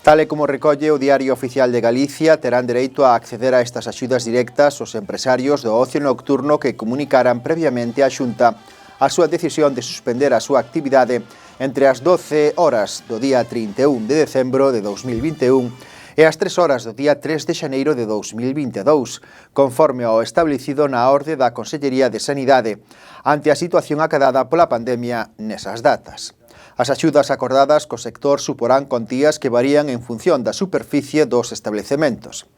Tal e como recolle o Diario Oficial de Galicia, terán dereito a acceder a estas axudas directas os empresarios do ocio nocturno que comunicaran previamente á Xunta a súa decisión de suspender a súa actividade entre as 12 horas do día 31 de decembro de 2021 e as 3 horas do día 3 de xaneiro de 2022, conforme ao establecido na orde da Consellería de Sanidade, ante a situación acadada pola pandemia nesas datas. As axudas acordadas co sector suporán contías que varían en función da superficie dos establecementos.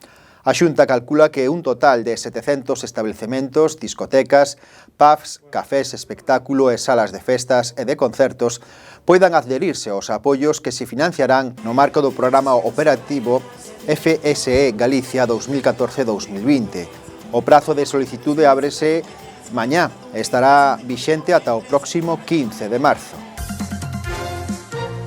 A Xunta calcula que un total de 700 establecementos, discotecas, pubs, cafés, espectáculo e salas de festas e de concertos poidan adherirse aos apoios que se financiarán no marco do programa operativo FSE Galicia 2014-2020. O prazo de solicitude ábrese mañá e estará vixente ata o próximo 15 de marzo.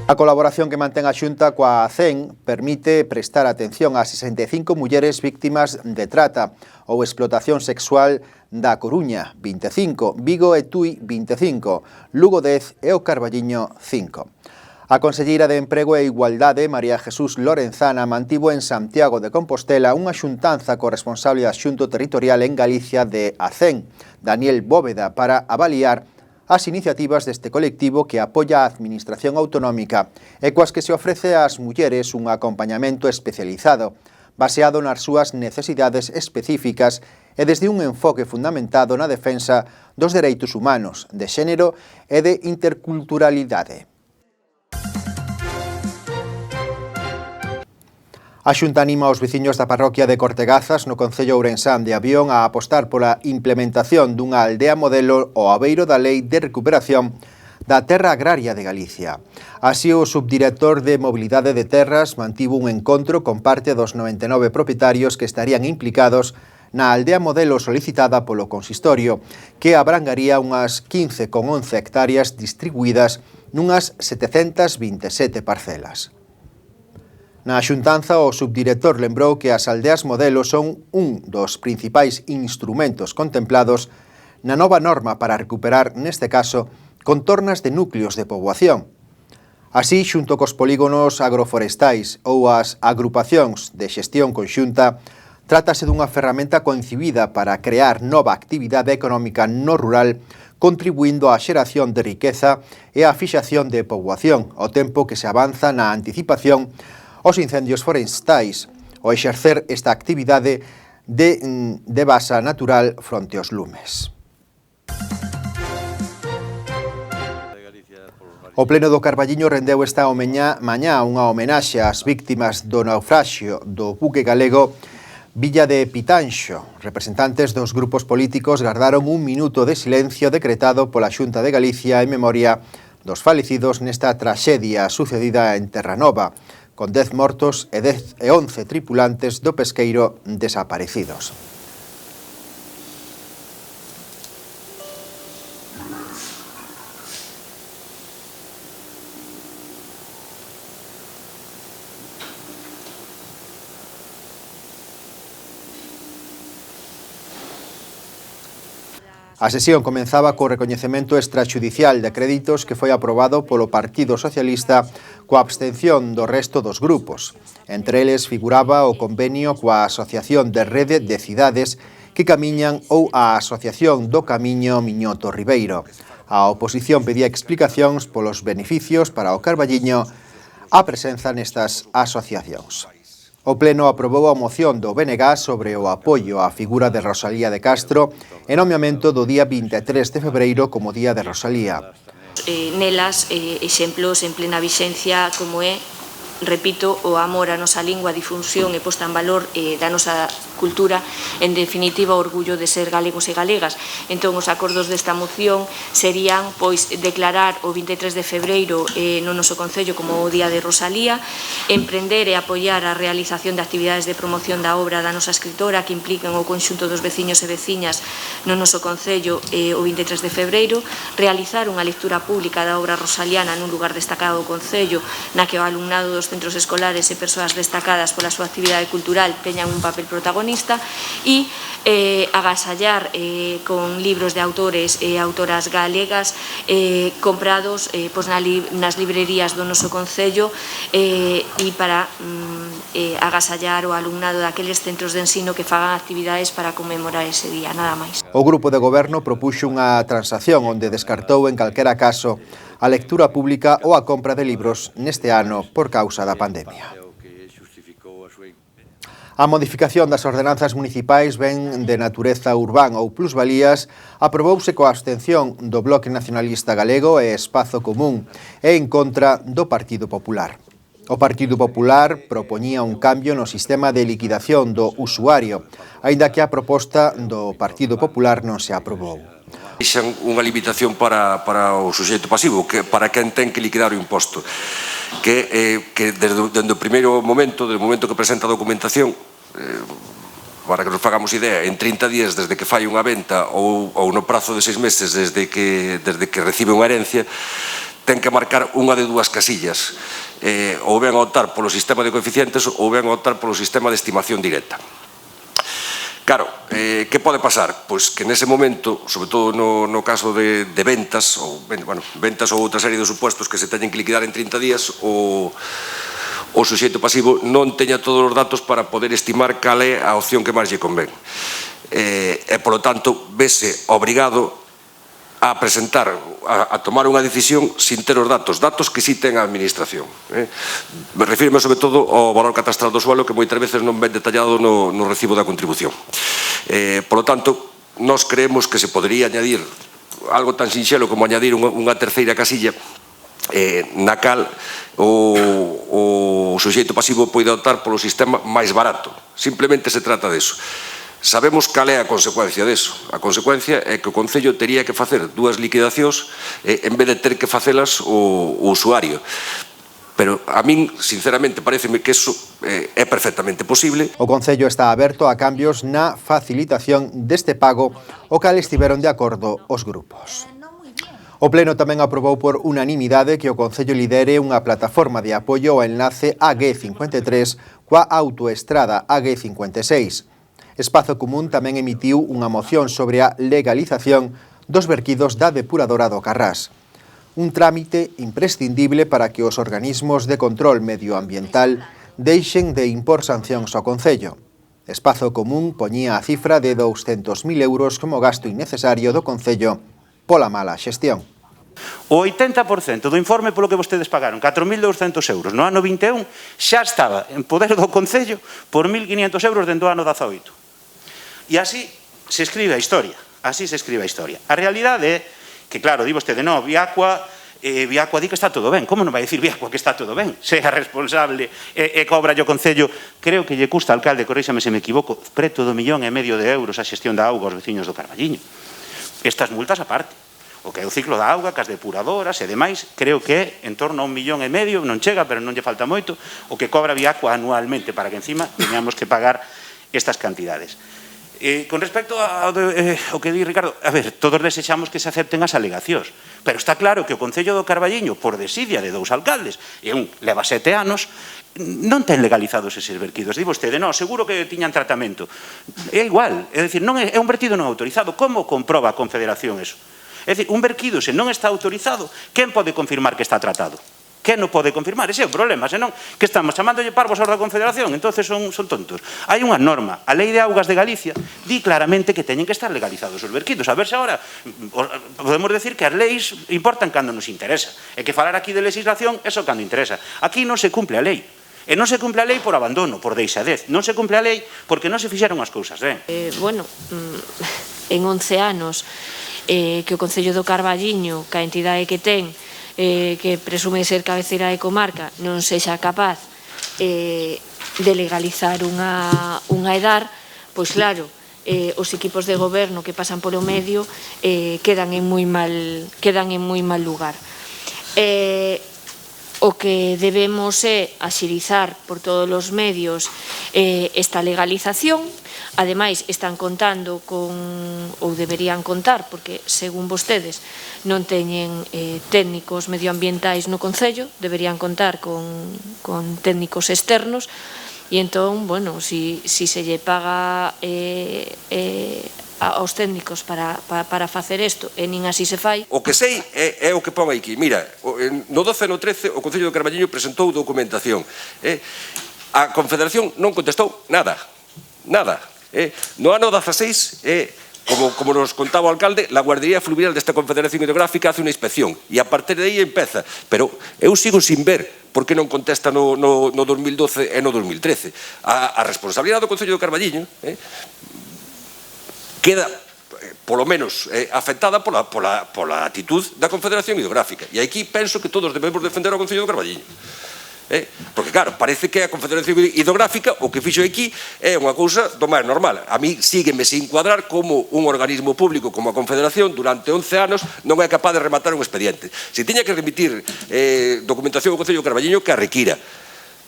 A colaboración que mantén a Xunta coa ACEN permite prestar atención a 65 mulleres víctimas de trata ou explotación sexual da Coruña, 25, Vigo e Tui, 25, Lugo 10 e o Carballiño, 5. A conselleira de Emprego e Igualdade, María Jesús Lorenzana, mantivo en Santiago de Compostela unha xuntanza co responsable adxunto territorial en Galicia de ACEN, Daniel Bóveda, para avaliar as iniciativas deste colectivo que apoia a Administración Autonómica e coas que se ofrece ás mulleres un acompañamento especializado, baseado nas súas necesidades específicas e desde un enfoque fundamentado na defensa dos dereitos humanos, de xénero e de interculturalidade. A Xunta anima aos veciños da parroquia de Cortegazas no concello ourensán de Avión a apostar pola implementación dunha aldea modelo ao abeiro da Lei de Recuperación da Terra Agraria de Galicia. Así, o subdirector de Mobilidade de Terras mantivo un encontro con parte dos 99 propietarios que estarían implicados na aldea modelo solicitada polo consistorio, que abrangaría unhas 15,11 hectáreas distribuídas nunhas 727 parcelas. Na xuntanza, o subdirector lembrou que as aldeas modelo son un dos principais instrumentos contemplados na nova norma para recuperar, neste caso, contornas de núcleos de poboación. Así, xunto cos polígonos agroforestais ou as agrupacións de xestión conxunta, trátase dunha ferramenta concibida para crear nova actividade económica no rural, contribuindo á xeración de riqueza e á fixación de poboación, ao tempo que se avanza na anticipación os incendios forestais, o exercer esta actividade de basa natural fronte aos lumes. O Pleno do Carballiño rendeu esta mañá unha homenaxe ás víctimas do naufraxio do buque galego Villa de Pitanxo. Representantes dos grupos políticos gardaron un minuto de silencio decretado pola Xunta de Galicia en memoria dos falecidos nesta traxedia sucedida en Terranova, con 10 mortos e 11 tripulantes do pesqueiro desaparecidos. A sesión comenzaba co recoñecemento extraxudicial de créditos que foi aprobado polo Partido Socialista coa abstención do resto dos grupos. Entre eles figuraba o convenio coa Asociación de Rede de Cidades que Camiñan ou a Asociación do Camiño Miñoto Ribeiro. A oposición pedía explicacións polos beneficios para o Carballiño a presenza nestas asociacións. O Pleno aprobou a moción do BNG sobre o apoio á figura de Rosalía de Castro e nomeamento do día 23 de febreiro como Día de Rosalía. Nelas, exemplos en plena vixencia como é, repito, o amor á nosa lingua, a difusión e posta en valor da nosa cultura, en definitiva, o orgullo de ser galegos e galegas. Entón, os acordos desta moción serían, pois, declarar o 23 de febreiro no noso concello como o Día de Rosalía, emprender e apoiar a realización de actividades de promoción da obra da nosa escritora que implican o conxunto dos veciños e veciñas no noso concello o 23 de febreiro, realizar unha lectura pública da obra rosaliana nun lugar destacado do concello na que o alumnado dos os centros escolares e persoas destacadas pola súa actividade cultural teñan un papel protagonista e agasallar con libros de autores e autoras galegas comprados nas librerías do noso concello e para agasallar o alumnado daqueles centros de ensino que fagan actividades para conmemorar ese día, nada máis. O grupo de goberno propuxo unha transacción onde descartou en calquera caso a lectura pública ou a compra de libros neste ano por causa da pandemia. A modificación das ordenanzas municipais ven de natureza urbán ou plusvalías aprobouse coa abstención do Bloque Nacionalista Galego e Espazo Común e en contra do Partido Popular. O Partido Popular propoñía un cambio no sistema de liquidación do usuario, aínda que a proposta do Partido Popular non se aprobou. Deixan unha limitación para o suxeito pasivo, que para quen ten que liquidar o imposto, que desde o primeiro momento, desde o momento que presenta a documentación, para que nos fagamos idea, en 30 días desde que fai unha venta ou no prazo de 6 meses desde que recibe unha herencia, ten que marcar unha de dúas casillas, ou ben a optar polo sistema de coeficientes ou ben a optar polo sistema de estimación directa. Claro, que pode pasar? Pois que nese momento, sobre todo no caso de ventas ou outra serie de supuestos que se teñen que liquidar en 30 días, o suxeito pasivo non teña todos os datos para poder estimar cal é a opción que máis lle convén. E, polo tanto, vese obrigado a presentar, a tomar unha decisión sin ter os datos que sí ten a administración. Me refirme sobre todo ao valor catastral do suelo, que moitas veces non ven detallado no recibo da contribución. Por lo tanto, nós creemos que se podería añadir algo tan sinxelo como añadir unha terceira casilla na cal o suxeito pasivo pode optar polo sistema máis barato. Simplemente se trata deso. Sabemos cal é a consecuencia deso. A consecuencia é que o Concello tería que facer dúas liquidacións en vez de ter que facelas o usuario. Pero a min, sinceramente, pareceme que iso é perfectamente posible. O Concello está aberto a cambios na facilitación deste pago, o cal estiveron de acordo os grupos. O Pleno tamén aprobou por unanimidade que o Concello lidere unha plataforma de apoio ao enlace AG53 coa autoestrada AG56. Espazo Común tamén emitiu unha moción sobre a legalización dos verquidos da depuradora do Carrás. Un trámite imprescindible para que os organismos de control medioambiental deixen de impor sancións ao Concello. Espazo Común poñía a cifra de 200.000 euros como gasto innecesario do Concello pola mala xestión. O 80% do informe polo que vostedes pagaron, 4.200 euros no ano 21, xa estaba en poder do Concello por 1.500 euros dentro do ano 18. E así se escribe a historia, A realidade é que, claro, di vostede, non, Viacua di que está todo ben. Como non vai dicir Viacua que está todo ben? Sea responsable e cobra o Concello, creo que lle custa, alcalde, corríxame se me equivoco, preto do 1,5 millón de euros a xestión da auga aos veciños do Carballiño. Estas multas aparte. O que é o ciclo da auga, cas depuradoras e demais, creo que é en torno a 1,5 millón, non chega, pero non lle falta moito, o que cobra Viacua anualmente para que encima teñamos que pagar estas cantidades. Con respecto ao que di Ricardo, a ver, todos desexamos que se acepten as alegacións, pero está claro que o Concello do Carballiño, por desidia de 2 alcaldes, e un leva 7 anos, non ten legalizados eses verquidos. Di vostede, non, seguro que tiñan tratamento. É igual, é dicir, non é un verquido non autorizado. Como comproba a Confederación eso? É dicir, un verquido, se non está autorizado, quen pode confirmar que está tratado? Que non pode confirmar? Ese é o problema, senón que estamos chamándolle parvos aos da Confederación, entonces son tontos. Hai unha norma, a Lei de Augas de Galicia di claramente que teñen que estar legalizados os verquidos. A ver se agora podemos decir que as leis importan cando nos interesa, e que falar aquí de legislación é só cando interesa. Aquí non se cumple a lei. E non se cumple a lei por abandono, por deixadez. Non se cumple a lei porque non se fixeron as cousas ben. En 11 anos que o Concello do Carballiño, ca entidade que ten, que presume ser cabeceira de comarca, non sexa capaz de legalizar unha edar, pois claro, os equipos de goberno que pasan polo medio quedan en moi mal lugar. O que debemos é axilizar por todos os medios esta legalización. Ademais, están contando con, ou deberían contar, porque, según vostedes, non teñen técnicos medioambientais no Concello, deberían contar con técnicos externos, e entón, bueno, si se lle paga aos técnicos para facer isto e nin así se fai. O que sei é o que pon aquí. Mira, no 12 e no 13 o Concello de Carballiño presentou documentación. A Confederación non contestou nada. Nada. No ano 16, como nos contaba o alcalde, la Guardería Fluvial desta Confederación Hidrográfica hace unha inspección e a partir de aí empeza. Pero eu sigo sin ver por que non contesta no 2012 e no 2013. A responsabilidade do Concello de Carballiño queda, polo menos, afectada pola actitud da Confederación Hidrográfica. E aquí penso que todos debemos defender o Concello de Carballiño. Porque, claro, parece que a Confederación Hidrográfica o que fixo aquí é unha cousa do máis normal. A mí sígueme sin cuadrar como un organismo público como a Confederación durante 11 anos non é capaz de rematar un expediente. Se tiña que remitir documentación ao Concello de Carballiño, que a requira.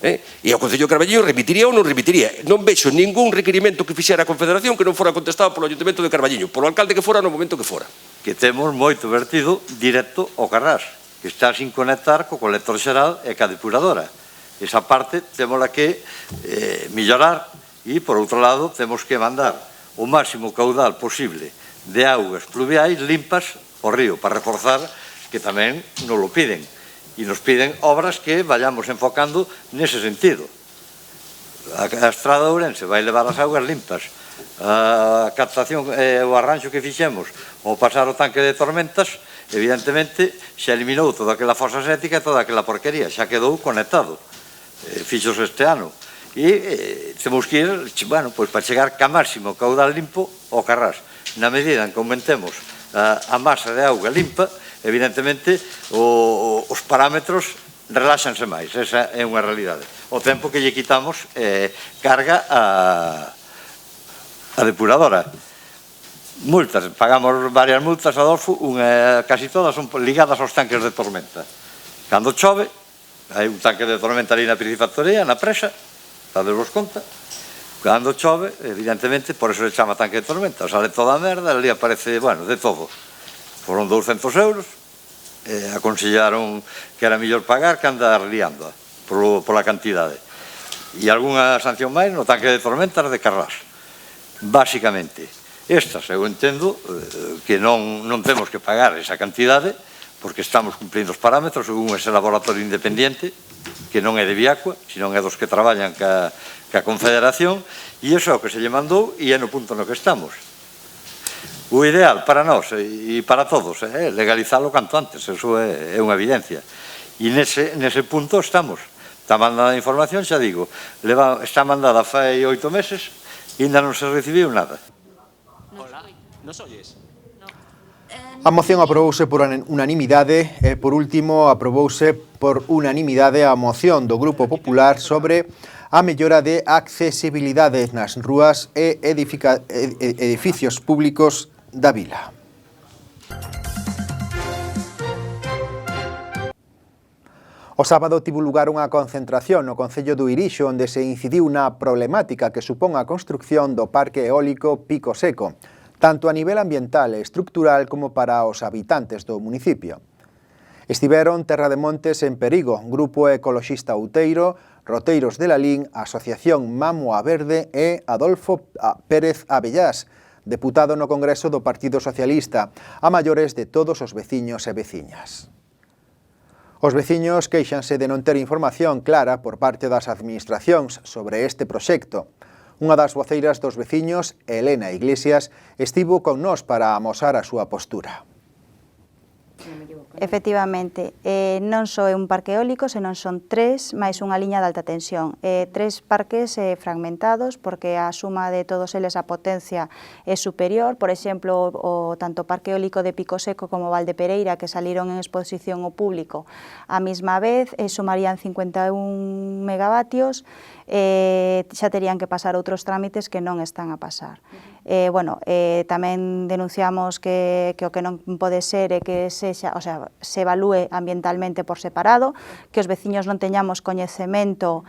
E o Concello de Carballiño remitiría ou non remitiría. Non vexo ningún requerimento que fixera a Confederación que non fora contestado polo Ayuntamento de Carballiño, polo alcalde que fora no momento que fora. Que temos moito vertido directo ao Carrás, que está sin conectar co colector xeral e ca depuradora. Esa parte temos que mellorar e, por outro lado, temos que mandar o máximo caudal posible de augas pluviais limpas ao río, para reforzar que tamén nos lo piden. E nos piden obras que vayamos enfocando nese sentido. A estrada de Ourense vai levar as augas limpas. A captación e o arranxo que fixemos ao pasar o tanque de tormentas, evidentemente, xa eliminou toda aquela fosa sética e toda aquela porquería, xa quedou conectado. Fixos este ano. E temos que ir, bueno, pois para chegar ca máximo caudal limpo ao Carrás. Na medida en que aumentemos a masa de auga limpa, evidentemente, os parámetros reláxanse máis. Esa é unha realidade. O tempo que lle quitamos carga a depuradora. Multas, pagamos varias multas, Adolfo, casi todas son ligadas aos tanques de tormenta. Cando chove, hai un tanque de tormenta ali na piscifactoría, na presa, dades vos conta. Cando chove, evidentemente, por eso se chama tanque de tormenta, sale toda a merda, ali aparece, bueno, de todo. Foron 200 euros, aconsellaron que era mellor pagar que andar liándoa pola cantidade. E algunha sanción máis no tanque de tormentas de Carrás. Básicamente, estas, eu entendo que non temos que pagar esa cantidade, porque estamos cumplindo os parámetros según ese laboratorio independiente, que non é de Viacua, senón é dos que traballan ca Confederación, e iso é o que se lle mandou e é no punto no que estamos. O ideal para nós e para todos é legalizalo canto antes, eso é unha evidencia. E nese punto estamos. Está mandada a información, xa digo, está mandada fai 8 meses e ainda non se recibiu nada. Hola, nos oyes? A moción aprobouse por unanimidade e, por último, aprobouse por unanimidade a moción do Grupo Popular sobre a mellora de accesibilidade nas rúas e edificios públicos da vila. O sábado tivo lugar unha concentración no Concello do Irixo onde se incidiu na problemática que supón a construcción do parque eólico Pico Seco, tanto a nivel ambiental e estructural como para os habitantes do municipio. Estiveron Terra de Montes en Perigo, Grupo Ecoloxista Outeiro, Roteiros de Lalín, Asociación Mamoa Verde e Adolfo Pérez Abellás, deputado no Congreso do Partido Socialista, a maiores de todos os veciños e veciñas. Os veciños queixanse de non ter información clara por parte das administracións sobre este proxecto. Unha das voceiras dos veciños, Elena Iglesias, estivo con nós para amosar a súa postura. Efectivamente, non só é un parque eólico, senón son 3 máis unha liña de alta tensión. 3 parques fragmentados, porque a suma de todos eles a potencia é superior. Por exemplo, o tanto parque eólico de Pico Seco como Valdepereira, que saliron en exposición ao público a mesma vez, sumarían 51 megavatios, xa terían que pasar outros trámites que non están a pasar. Tamén denunciamos que o que non pode ser é que se evalúe ambientalmente por separado, que os veciños non teñamos coñecemento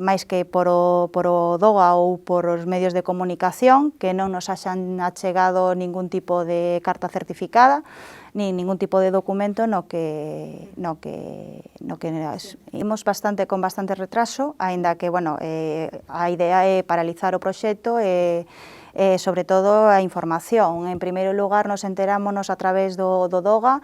máis que por o DOGA ou por os medios de comunicación, que non nos haxan achegado ningún tipo de carta certificada, nin ningún tipo de documento no que imos con bastante retraso, aínda que, a idea é paralizar o proxecto e sobre todo a información. En primeiro lugar, nos enterámonos a través do DOGA,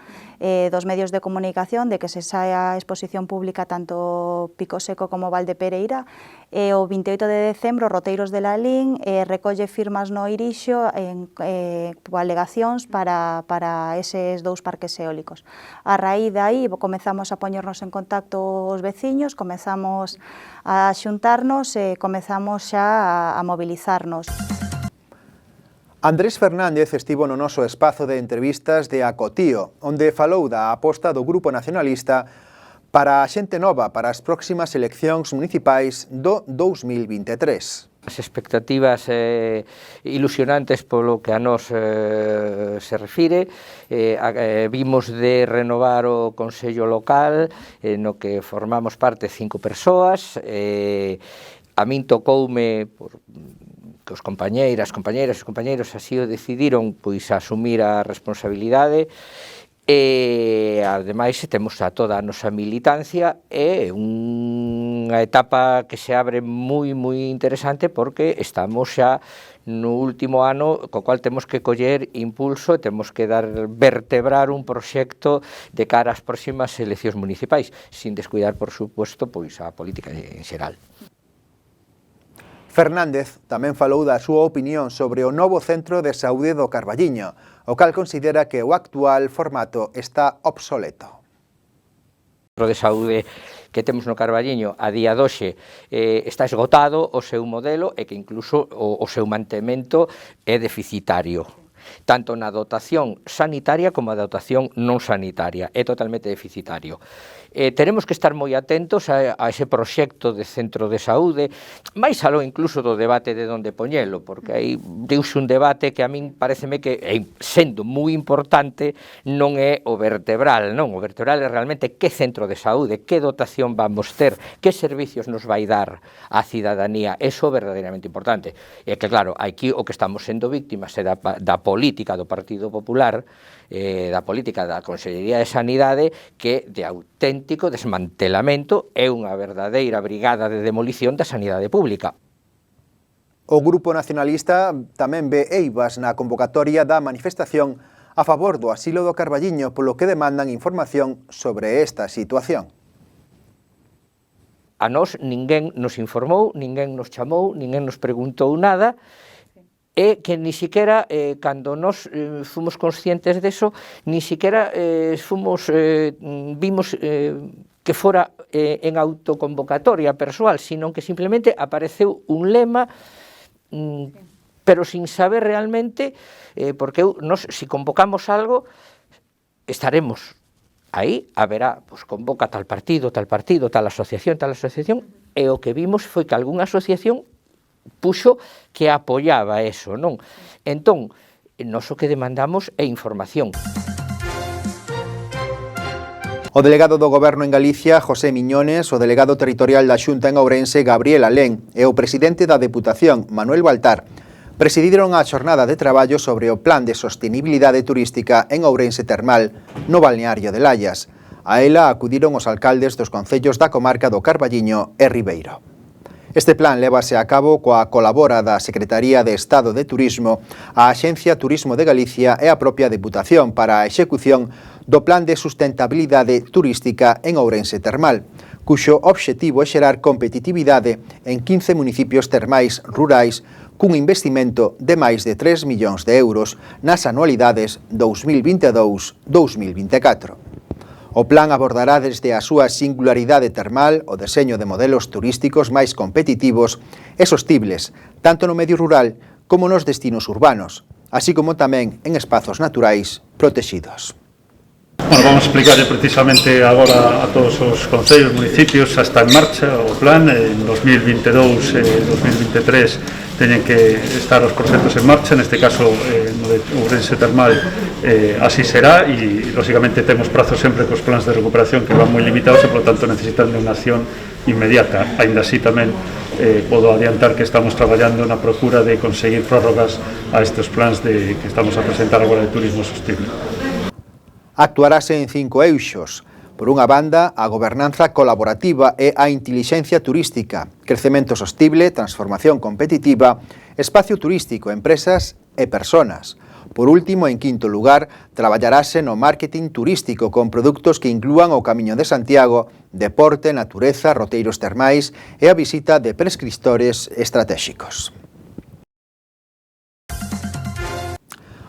dos medios de comunicación, de que se sae a exposición pública tanto Pico Seco como Valdepereira, e o 28 de decembro, Roteiros de Lalín recolle firmas no Irixo con alegacións para eses dous parques eólicos. A raíz de aí comezamos a poñernos en contacto os veciños, comezamos a xuntarnos e comezamos xa a mobilizarnos. Andrés Fernández estivo no noso espazo de entrevistas de Acotío, onde falou da aposta do Grupo Nacionalista para a xente nova para as próximas eleccións municipais do 2023. As expectativas ilusionantes polo que a nos se refire, vimos de renovar o Consello Local, no que formamos parte 5 persoas, a min tocoume que os compañeiras e compañeiros así o decidiron, pois asumir a responsabilidade e ademais temos a toda a nosa militancia e unha etapa que se abre moi interesante porque estamos xa no último ano co cual temos que coller impulso e temos que vertebrar un proxecto de cara ás próximas eleccións municipais, sin descuidar, por suposto, pois a política en xeral. Fernández tamén falou da súa opinión sobre o novo centro de saúde do Carballiño, o cal considera que o actual formato está obsoleto. O centro de saúde que temos no Carballiño a día doxe está esgotado o seu modelo e que incluso o seu mantemento é deficitario, tanto na dotación sanitaria como a dotación non sanitaria, é totalmente deficitario. Teremos que estar moi atentos a ese proxecto de centro de saúde, máis aló incluso do debate de onde poñelo, porque aí deuse un debate que a min pareceme que, sendo moi importante, non é o vertebral, non, o vertebral é realmente que centro de saúde, que dotación vamos ter, que servicios nos vai dar a cidadanía, eso é verdadeiramente importante. E que claro, aquí o que estamos sendo víctimas é da política do Partido Popular, da política da Consellería de Sanidade, que de auténtico desmantelamento é unha verdadeira brigada de demolición da sanidade pública. O Grupo Nacionalista tamén ve eivas na convocatoria da manifestación a favor do asilo do Carballiño, polo que demandan información sobre esta situación. A nós ninguén nos informou, ninguén nos chamou, ninguén nos preguntou nada, e que ni siquiera, cando nos fomos conscientes deso, ni siquiera vimos que fora en autoconvocatoria persoal, sino que simplemente apareceu un lema, pero sin saber realmente, porque nos, se convocamos algo, estaremos aí, haberá, pois convoca tal partido, tal asociación, e o que vimos foi que algunha asociación puxo que apoiaba eso, non? Entón, nós o que demandamos é información. O delegado do Goberno en Galicia, José Miñones, o delegado territorial da Xunta en Ourense, Gabriel Alén, e o presidente da Deputación, Manuel Baltar, presidiron a xornada de traballo sobre o Plan de Sostenibilidade Turística en Ourense Termal, no balneario de Laias. A ela acudiron os alcaldes dos concellos da comarca do Carballiño e Ribeiro. Este plan lévase a cabo coa colabora da Secretaría de Estado de Turismo, a Axencia Turismo de Galicia e a propia Deputación para a execución do Plan de Sustentabilidade Turística en Ourense Termal, cuxo obxectivo é xerar competitividade en 15 municipios termais rurais cun investimento de máis de 3 millóns de euros nas anualidades 2022-2024. O plan abordará desde a súa singularidade termal o deseño de modelos turísticos máis competitivos e sostibles, tanto no medio rural como nos destinos urbanos, así como tamén en espazos naturais protexidos. Bueno, vamos a explicarle precisamente agora a todos os concellos, municipios, xa está en marcha o plan. En 2022 e 2023 teñen que estar os proxectos en marcha, neste caso no de Ourense Termal así será, e lógicamente temos prazos sempre cos plans de recuperación que van moi limitados e, por tanto, necesitan de unha acción inmediata. Ainda así tamén podo adiantar que estamos traballando na procura de conseguir prórrogas a estes plans que estamos a presentar agora de turismo sostible. Actuarase en 5 eixos. Por unha banda, a gobernanza colaborativa e a intelixencia turística, crecemento sostible, transformación competitiva, espacio turístico, empresas e personas. Por último, en quinto lugar, traballarase no marketing turístico con produtos que inclúan o Camiño de Santiago, deporte, natureza, roteiros termais e a visita de prescriptores estratégicos.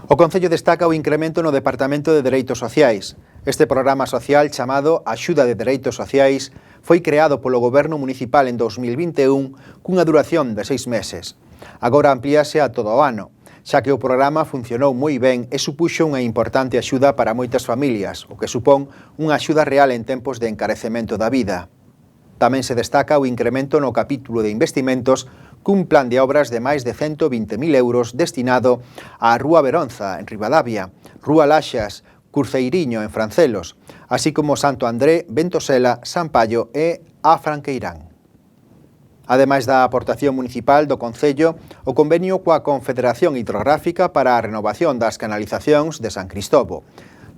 O Concello destaca o incremento no Departamento de Dereitos Sociais. Este programa social chamado Axuda de Dereitos Sociais foi creado polo Goberno Municipal en 2021 cunha duración de 6 meses. Agora amplíase a todo o ano, xa que o programa funcionou moi ben e supuxo unha importante axuda para moitas familias, o que supón unha axuda real en tempos de encarecemento da vida. Tamén se destaca o incremento no capítulo de investimentos cun plan de obras de máis de 120.000 euros destinado á Rúa Veronza, en Ribadavia, Rúa Laxas, Curceiriño, en Francelos, así como Santo André, Ventosela, San Pallo e a Franqueirán. Ademais da aportación municipal do Concello, o convenio coa Confederación Hidrográfica para a renovación das canalizacións de San Cristovo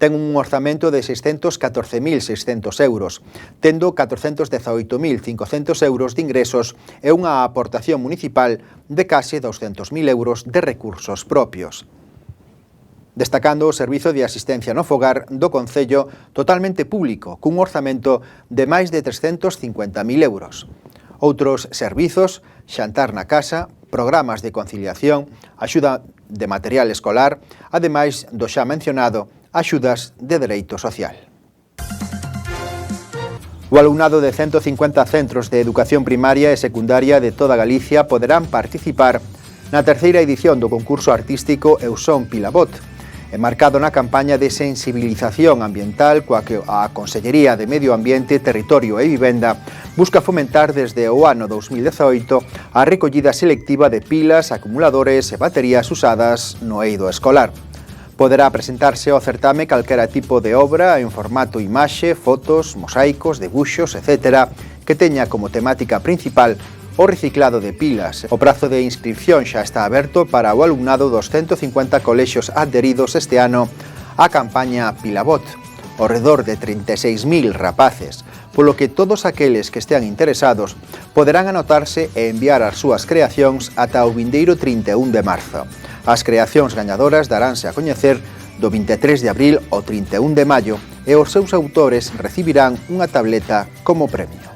ten un orzamento de 614.600 euros, tendo 418.500 euros de ingresos e unha aportación municipal de case 200.000 euros de recursos propios. Destacando o servizo de asistencia no fogar do Concello totalmente público, cun orzamento de máis de 350.000 euros. Outros servizos, xantar na casa, programas de conciliación, axuda de material escolar, ademais do xa mencionado, axudas de dereito social. O alumnado de 150 centros de educación primaria e secundaria de toda Galicia poderán participar na terceira edición do concurso artístico Eu Son Pilabot, enmarcado na campaña de sensibilización ambiental coa que a Consellería de Medio Ambiente, Territorio e Vivenda busca fomentar desde o ano 2018 a recollida selectiva de pilas, acumuladores e baterías usadas no eido escolar. Poderá presentarse ao certame calquera tipo de obra en formato imaxe, fotos, mosaicos, debuxos, etc., que teña como temática principal o reciclado de pilas. O prazo de inscripción xa está aberto para o alumnado dos 150 colexios adheridos este ano á campaña Pilabot, ao redor de 36.000 rapaces, polo que todos aqueles que estean interesados poderán anotarse e enviar as súas creacións ata o vindeiro 31 de marzo. As creacións gañadoras daránse a coñecer do 23 de abril ao 31 de maio e os seus autores recibirán unha tableta como premio.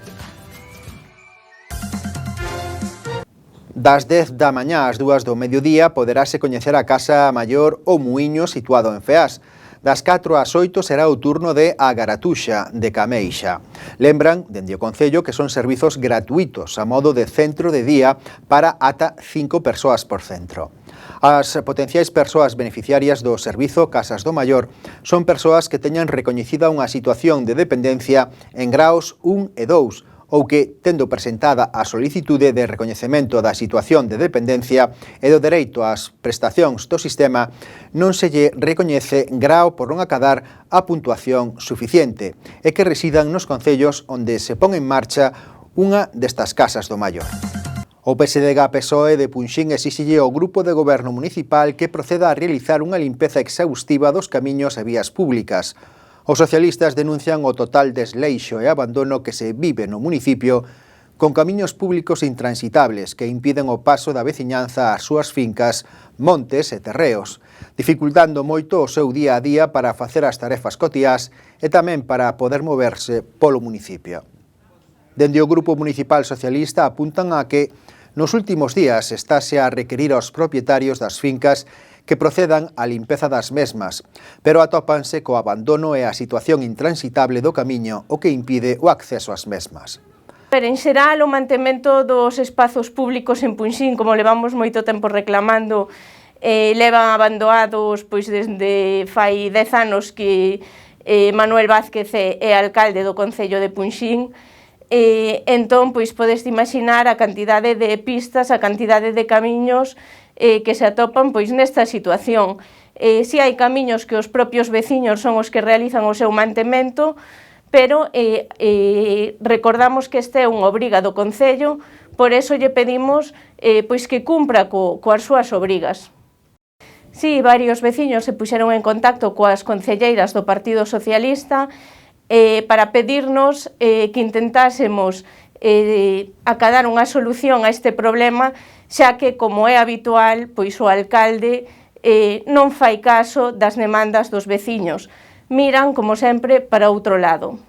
Das 10 da mañá ás 2 do mediodía poderase coñecer a Casa Maior O Muiño situado en Feás. Das 4 ás 8 será o turno de A Garatuxa, de Cameixa. Lembran, dende o Concello, que son servizos gratuitos a modo de centro de día para ata 5 persoas por centro. As potenciais persoas beneficiarias do servizo Casas do Maior son persoas que teñan recoñecida unha situación de dependencia en graos 1 e 2, ou que, tendo presentada a solicitude de recoñecemento da situación de dependencia e do dereito ás prestacións do sistema, non se lle recoñece grao por non acadar a puntuación suficiente e que residan nos concellos onde se pon en marcha unha destas casas do maior. O PSDG-PSOE de Punxín exixille ao Grupo de Goberno Municipal que proceda a realizar unha limpeza exhaustiva dos camiños e vías públicas. Os socialistas denuncian o total desleixo e abandono que se vive no municipio con camiños públicos intransitables que impiden o paso da veciñanza ás súas fincas, montes e terreos, dificultando moito o seu día a día para facer as tarefas cotiás e tamén para poder moverse polo municipio. Dende o Grupo Municipal Socialista apuntan a que nos últimos días estáse a requerir aos propietarios das fincas que procedan á limpeza das mesmas, pero atópanse co abandono e a situación intransitable do camiño, o que impide o acceso ás mesmas. En xeral, o mantemento dos espazos públicos en Punxín, como levamos moito tempo reclamando, levan abandonados pois desde fai 10 anos que Manuel Vázquez é alcalde do Concello de Punxín, entón, pois, podes imaginar a cantidade de pistas, a cantidade de camiños que se atopan, pois, nesta situación. Si hai camiños que os propios veciños son os que realizan o seu mantemento, pero recordamos que este é unha obriga do Concello, por eso lle pedimos pois que cumpra coas súas obrigas. Si, varios veciños se puxeron en contacto coas concelleiras do Partido Socialista para pedirnos que intentásemos acadar unha solución a este problema, xa que, como é habitual, pois o alcalde non fai caso das demandas dos veciños. Miran, como sempre, para outro lado.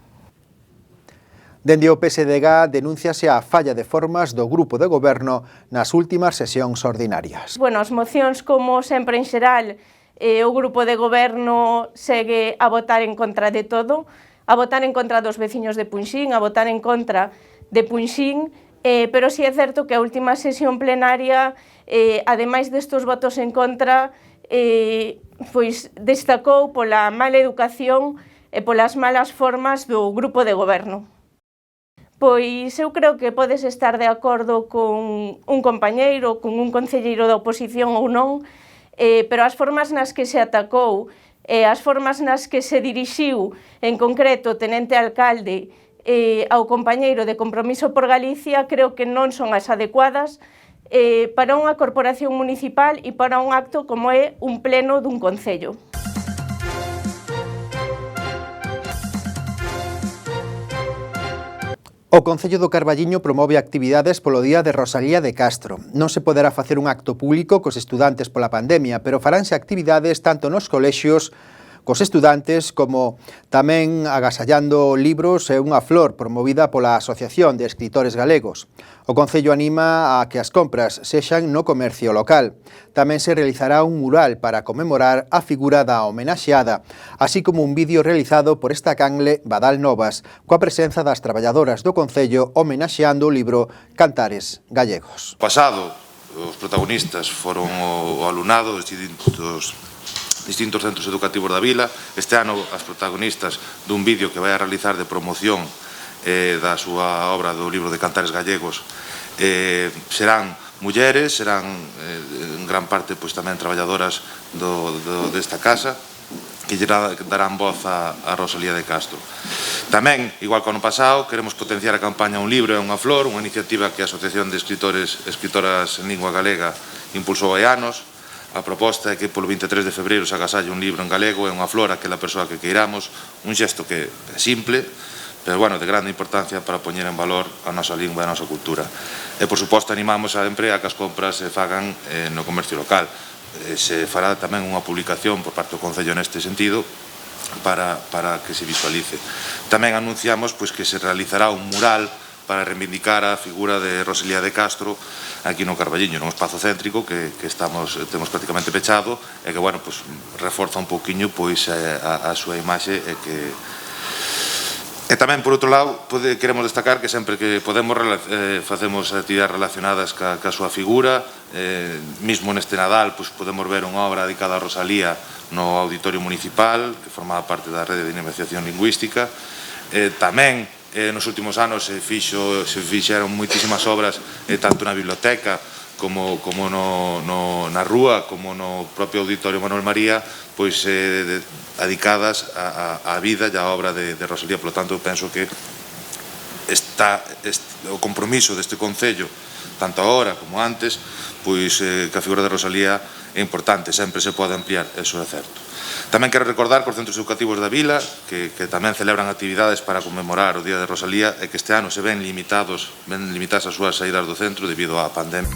Dende o PSDG denúnciase a falla de formas do grupo de goberno nas últimas sesións ordinarias. Bueno, as mocións, como sempre en xeral, o grupo de goberno segue a votar en contra de todo, a votar en contra dos veciños de Punxín, a votar en contra de Punxín, pero si é certo que a última sesión plenaria, ademais destos votos en contra, pois destacou pola mala educación e polas malas formas do grupo de goberno. Pois eu creo que podes estar de acordo con un compañeiro, con un concelleiro da oposición ou non, pero as formas nas que se atacou, as formas nas que se dirixiu, en concreto, o tenente alcalde ao compañeiro de Compromiso por Galicia, creo que non son as adecuadas para unha corporación municipal e para un acto como é un pleno dun concello. O Concello do Carballiño promove actividades polo Día de Rosalía de Castro. Non se poderá facer un acto público cos estudantes pola pandemia, pero faránse actividades tanto nos colexios cos estudantes como tamén agasallando libros e unha flor promovida pola Asociación de Escritores Galegos. O Concello anima a que as compras sexan no comercio local. Tamén se realizará un mural para conmemorar a figura da homenaxeada, así como un vídeo realizado por esta canle Badal Novas, coa presenza das traballadoras do Concello homenaxeando o libro Cantares Gallegos. Pasado, os protagonistas foron o alumnado dos distintos centros educativos da vila. Este ano as protagonistas dun vídeo que vai a realizar de promoción da súa obra do libro de Cantares Gallegos serán mulleres, serán en gran parte pois tamén traballadoras desta casa que lle darán voz a Rosalía de Castro. Tamén, igual que o ano pasado, queremos potenciar a campaña Un libro e unha flor, unha iniciativa que a Asociación de Escritoras en Lingua Galega impulsou hai anos. A proposta é que polo 23 de febreiro se agasalle un libro en galego e unha flor a aquela persoa que queiramos, un xesto que é simple, pero bueno, de grande importancia para poñer en valor a nosa lingua e a nosa cultura. E, por suposto, animamos sempre a que as compras se fagan no comercio local. Se fará tamén unha publicación por parte do Concello neste sentido para que se visualice. Tamén anunciamos pois, que se realizará un mural para reivindicar a figura de Rosalía de Castro aquí no Carballiño, nun espazo céntrico que temos prácticamente pechado e que, bueno, pues, reforza un pouquiño pois, a súa imaxe e tamén, por outro lado, queremos destacar que sempre que podemos facemos actividades relacionadas ca súa figura, mismo neste Nadal pues, podemos ver unha obra dedicada a Rosalía no Auditorio Municipal, que formaba parte da Rede de Dinamización Lingüística. Tamén nos últimos anos se fixeron moitísimas obras tanto na biblioteca como na rúa, como no propio Auditorio Manuel María, pois dedicadas á vida e á obra de Rosalía. Por lo tanto, penso que o compromiso deste Concello, tanto agora como antes, pois que a figura de Rosalía é importante, sempre se pode ampliar, eso é certo. Tamén quero recordar que os centros educativos da vila que tamén celebran actividades para conmemorar o Día de Rosalía e que este ano se ven limitadas as súas saídas do centro debido á pandemia.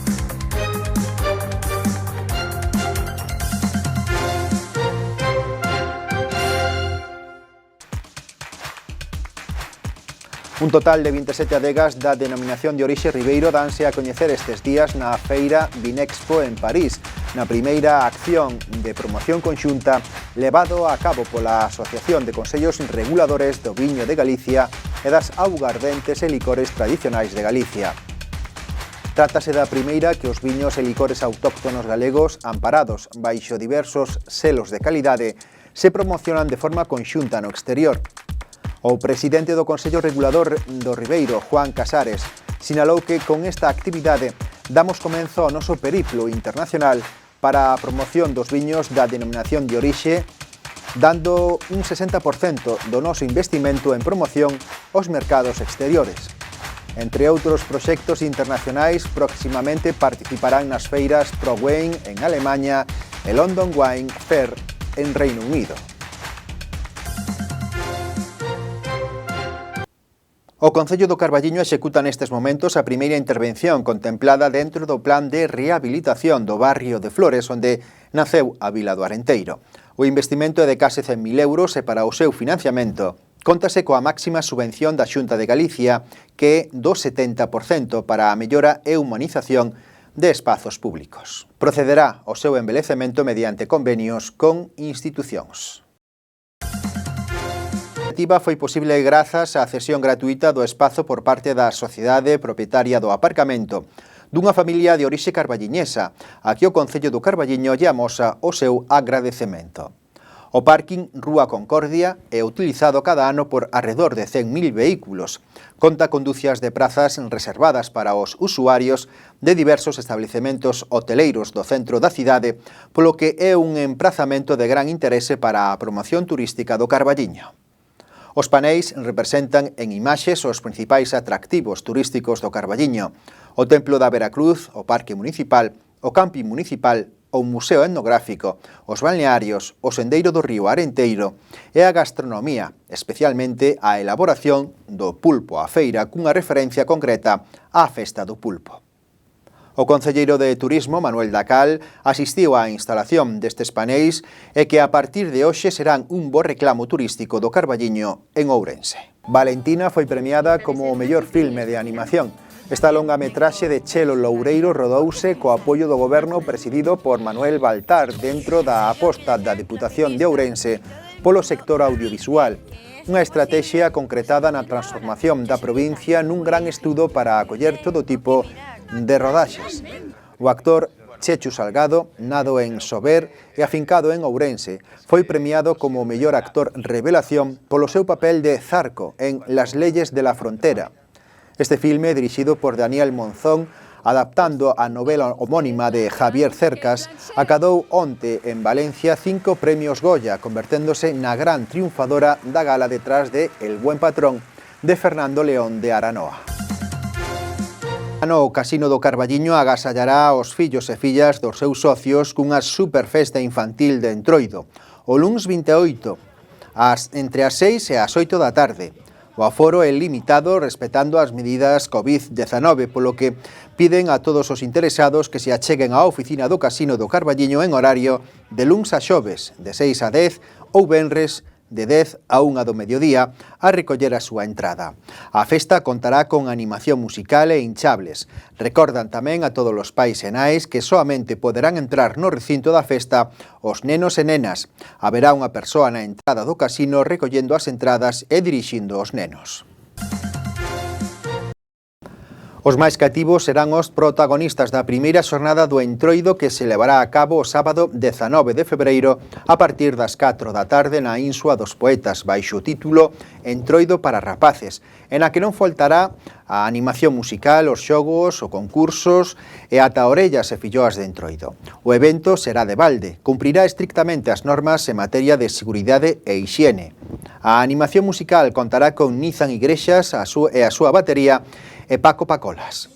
Un total de 27 adegas da denominación de orixe Ribeiro danse a coñecer estes días na feira Vinexpo en París, na primeira acción de promoción conxunta levado a cabo pola Asociación de Consellos Reguladores do Viño de Galicia e das augardentes e licores tradicionais de Galicia. Trátase da primeira que os viños e licores autóctonos galegos, amparados baixo diversos selos de calidade, se promocionan de forma conxunta no exterior. O presidente do Consello Regulador do Ribeiro, Juan Casares, sinalou que con esta actividade damos comenzo ao noso periplo internacional para a promoción dos viños da denominación de orixe, dando un 60% do noso investimento en promoción aos mercados exteriores. Entre outros proxectos internacionais, próximamente participarán nas feiras ProWein en Alemanha e London Wine Fair en Reino Unido. O Concello do Carballiño executa nestes momentos a primeira intervención contemplada dentro do plan de rehabilitación do barrio de Flores, onde naceu a Vila do Arenteiro. O investimento é de case 100.000 euros e para o seu financiamento cóntase coa máxima subvención da Xunta de Galicia, que é do 70% para a mellora e humanización de espazos públicos. Procederá ao seu embelecemento mediante convenios con institucións. A iniciativa foi posible grazas á cesión gratuita do espazo por parte da sociedade propietaria do aparcamento dunha familia de orixe carballiñesa, a que o Concello do Carballiño lle amosa o seu agradecemento. O parking Rúa Concordia é utilizado cada ano por arredor de 100.000 vehículos. Conta con ducias de prazas reservadas para os usuarios de diversos establecementos hoteleiros do centro da cidade, polo que é un emprazamento de gran interese para a promoción turística do Carballiño. Os paneis representan en imaxes os principais atractivos turísticos do Carballiño: o Templo da Veracruz, o Parque Municipal, o Camping Municipal, o Museo Etnográfico, os balnearios, o Sendeiro do Río Arenteiro e a gastronomía, especialmente a elaboración do pulpo á feira cunha referencia concreta á Festa do Pulpo. O concelleiro de Turismo, Manuel Dacal, asistiu á instalación destes paneis e que a partir de hoxe serán un bo reclamo turístico do Carballiño en Ourense. Valentina foi premiada como o mellor filme de animación. Esta longa metraxe de Chelo Loureiro rodouse co apoio do goberno presidido por Manuel Baltar dentro da aposta da Deputación de Ourense polo sector audiovisual. Unha estrategia concretada na transformación da provincia nun gran estudo para acoller todo tipo de rodaxes. O actor Chechu Salgado, nado en Sober e afincado en Ourense, foi premiado como o mellor actor revelación polo seu papel de Zarco en Las leyes de la frontera. Este filme, dirixido por Daniel Monzón, adaptando a novela homónima de Javier Cercas, acadou onte en Valencia 5 premios Goya, converténdose na gran triunfadora da gala detrás de El buen patrón de Fernando León de Aranoa. O Casino do Carballiño agasallará os fillos e fillas dos seus socios cunha superfesta infantil de Entroido, o luns 28, entre as 6 e as 8 da tarde. O aforo é limitado respetando as medidas COVID-19, polo que piden a todos os interesados que se acheguen á oficina do Casino do Carballiño en horario de luns a xoves, de 6 a 10, ou venres de 10 a 1 do mediodía, a recoller a súa entrada. A festa contará con animación musical e hinchables. Recordan tamén a todos os pais e nais que soamente poderán entrar no recinto da festa os nenos e nenas. Haberá unha persoa na entrada do casino recollendo as entradas e dirixindo os nenos. Os máis cativos serán os protagonistas da primeira xornada do Entroido que se levará a cabo o sábado 19 de febreiro a partir das 4 da tarde na Insua dos Poetas, baixo o título Entroido para rapaces, en a que non faltará a animación musical, os xogos, os concursos e ata orellas e filloas de Entroido. O evento será de balde, cumprirá estrictamente as normas en materia de seguridade e hixiene. A animación musical contará con Nizan Igrexas e a súa batería e Paco Pacolas.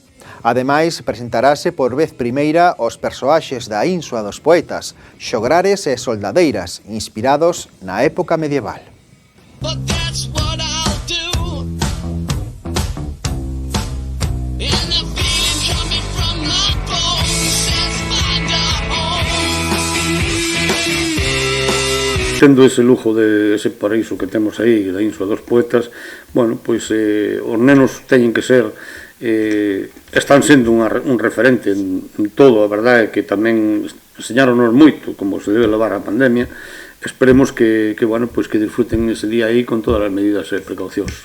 Ademais, presentarase por vez primeira os persoaxes da Insua dos Poetas, xograres e soldadeiras, inspirados na época medieval. Tendo ese lujo de ese paraíso que temos aí da Insua dos Poetas, bueno, pois os nenos teñen que ser están sendo un referente en todo, a verdade é que tamén enseñáronos moito como se debe levar a pandemia. Esperemos que bueno, pois que disfruten ese día aí con todas as medidas e precaucións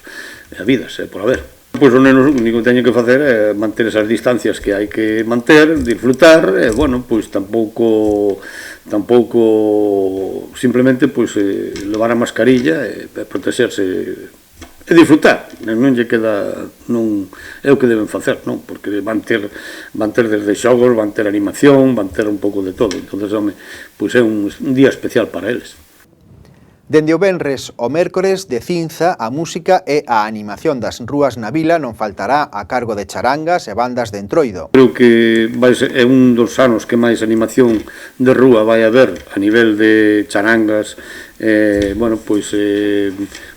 habidas por haber. Pois os nenos o único que teñen que facer é manter esas distancias que hai que manter, disfrutar, e bueno, pois tampouco tampouco simplemente pois levar a mascarilla e protexerse e disfrutar, non lle queda, non é o que deben facer, non? Porque van ter desde xogos, van ter animación, van ter un pouco de todo, entonces, home, pois é un día especial para eles. Dende o venres ao mércores de Cinza, a música e a animación das rúas na vila non faltará a cargo de charangas e bandas de Entroido. Creo que é un dos anos que máis animación de rúa vai haber a nivel de charangas,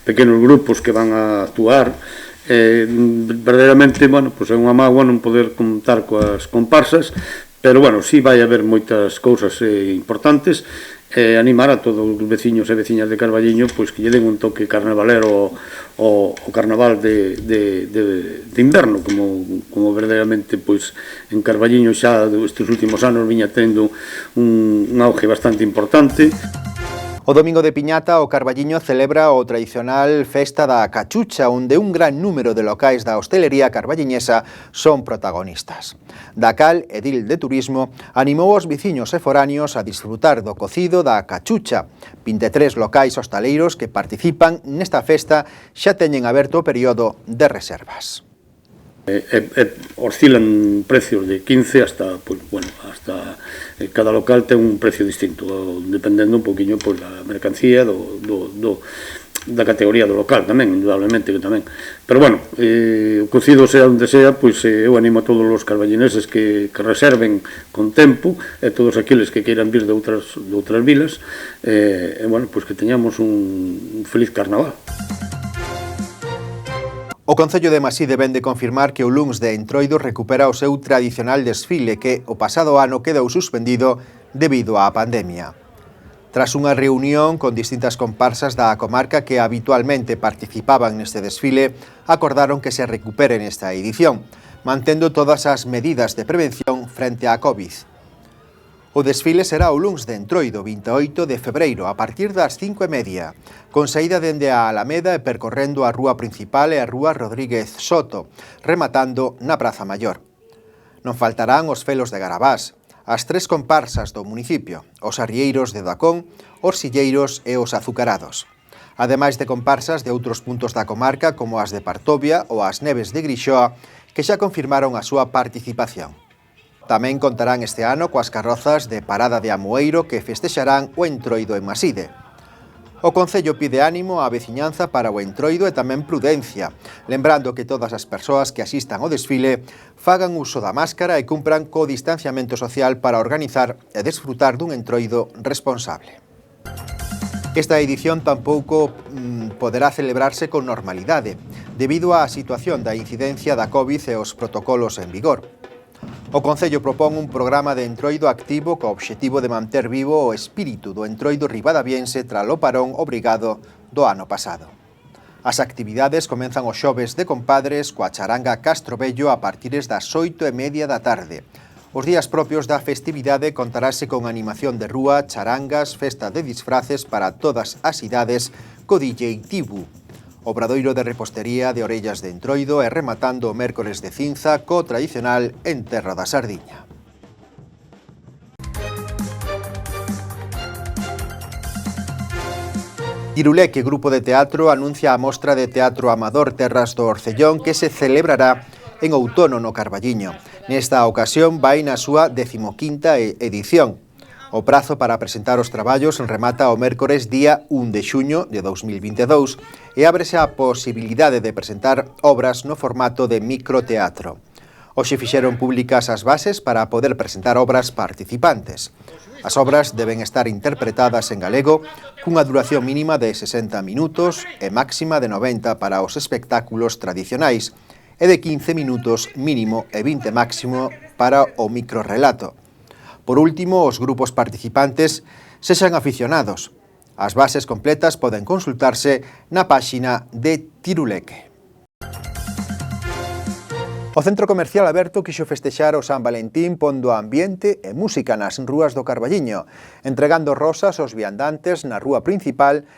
pequenos grupos que van a actuar. Verdadeiramente, é unha mágoa non poder contar coas comparsas, pero, sí vai haber moitas cousas importantes, animar a todos os veciños e veciñas de Carballiño pois que lle den un toque carnavalero o carnaval de inverno, como verdadeiramente pois en Carballiño xa estes últimos anos viña tendo un auge bastante importante. O domingo de Piñata, o Carballiño celebra o tradicional Festa da Cachucha, onde un gran número de locais da hostelería carballiñesa son protagonistas. Da cal, Edil de Turismo animou os veciños e foráneos a disfrutar do cocido da cachucha. 23 locais hostaleiros que participan nesta festa xa teñen aberto o período de reservas. Oscilan precios de 15 hasta cada local ten un precio distinto, dependendo un poquinho da mercancía, da categoría do local tamén, indudablemente que tamén. Pero o cocido sea onde sea, pois eu animo a todos os carballineses que reserven con tempo, e todos aqueles que queiran vir de outras vilas, pois que teñamos un feliz carnaval. O Concello de Maside vén de confirmar que o Luns de Entroido recupera o seu tradicional desfile que o pasado ano quedou suspendido debido á pandemia. Tras unha reunión con distintas comparsas da comarca que habitualmente participaban neste desfile, acordaron que se recupere nesta edición, mantendo todas as medidas de prevención frente á COVID. O desfile será o Luns de Entroido, 28 de febreiro, a partir das 5:30, con saída dende a Alameda e percorrendo a rúa principal e a rúa Rodríguez Soto, rematando na Praza Maior. Non faltarán os felos de Garabás, as 3 comparsas do municipio, os arrieiros de Dacón, os silleiros e os azucarados. Ademais de comparsas de outros puntos da comarca, como as de Partovia ou as Neves de Grixoa, que xa confirmaron a súa participación. Tamén contarán este ano coas carrozas de Parada de Amoeiro que festexarán o Entroido en Maside. O Concello pide ánimo á veciñanza para o Entroido e tamén prudencia, lembrando que todas as persoas que asistan ao desfile fagan uso da máscara e cumpran co distanciamento social para organizar e desfrutar dun Entroido responsable. Esta edición tampouco poderá celebrarse con normalidade, debido á situación da incidencia da COVID e os protocolos en vigor. O Concello propón un programa de Entroido activo co obxectivo de manter vivo o espírito do Entroido ribadaviense tras o parón obrigado do ano pasado. As actividades comenzan os xoves de compadres coa charanga Castro Bello a partires das 8:30 da tarde. Os días propios da festividade contarase con animación de rúa, charangas, festa de disfraces para todas as idades co DJ Tibu. Obradoiro de repostería de Orellas de Entroido e rematando o mércores de Cinza co tradicional Enterro da Sardiña. Tiruleque Grupo de Teatro anuncia a mostra de teatro amador Terras do Orcellón que se celebrará en outono no Carballiño. Nesta ocasión vai na súa 15ª edición. O prazo para presentar os traballos remata o mércores día 1 de xuño de 2022 e ábrese a posibilidade de presentar obras no formato de microteatro. Hoxe fixeron públicas as bases para poder presentar obras participantes. As obras deben estar interpretadas en galego cunha duración mínima de 60 minutos e máxima de 90 para os espectáculos tradicionais e de 15 minutos mínimo e 20 máximo para o microrrelato. Por último, os grupos participantes sexan aficionados. As bases completas poden consultarse na páxina de Tiruleque. O Centro Comercial Aberto quixo festexar o San Valentín pondo ambiente e música nas rúas do Carballiño, entregando rosas aos viandantes na rúa principal,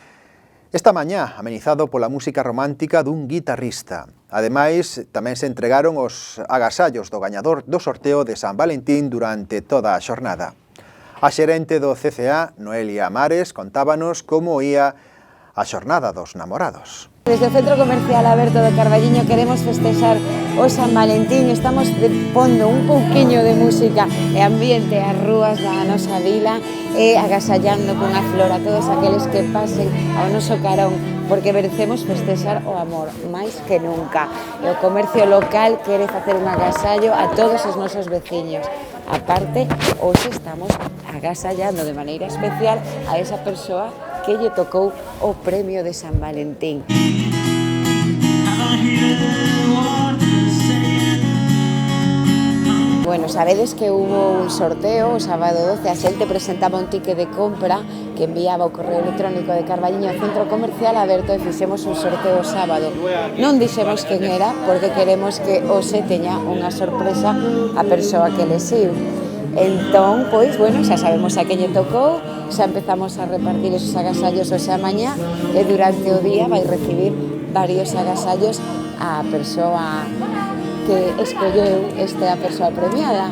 esta mañá amenizado pola música romántica dun guitarrista. Ademais, tamén se entregaron os agasallos do gañador do sorteo de San Valentín durante toda a xornada. A xerente do CCA, Noelia Mares, contábanos como ía a xornada dos namorados. Desde o Centro Comercial Aberto do Carballiño queremos festexar o San Valentín. Estamos pondo un pouquiño de música e ambiente ás rúas da nosa vila e agasallando cunha flor a todos aqueles que pasen ao noso carón, porque merecemos festexar o amor máis que nunca. E o comercio local quere facer un agasallo a todos os nosos veciños. A parte, hoxe estamos agasallando de maneira especial a esa persoa que lle tocou o premio de San Valentín. Bueno, sabedes que hubo un sorteo o sábado 12, a xente presentaba un ticket de compra que enviaba o correo electrónico de Carballiño ao Centro Comercial Aberto e fixemos un sorteo o sábado. Non dixemos quen era porque queremos que hoxe teña unha sorpresa a persoa que lesiu. Entón, pois, bueno, xa sabemos a quen lle tocou, xa empezamos a repartir esos agasallos hoxe a mañá e durante o día vai recibir varios agasallos a persoa que escolleu esta persoa premiada.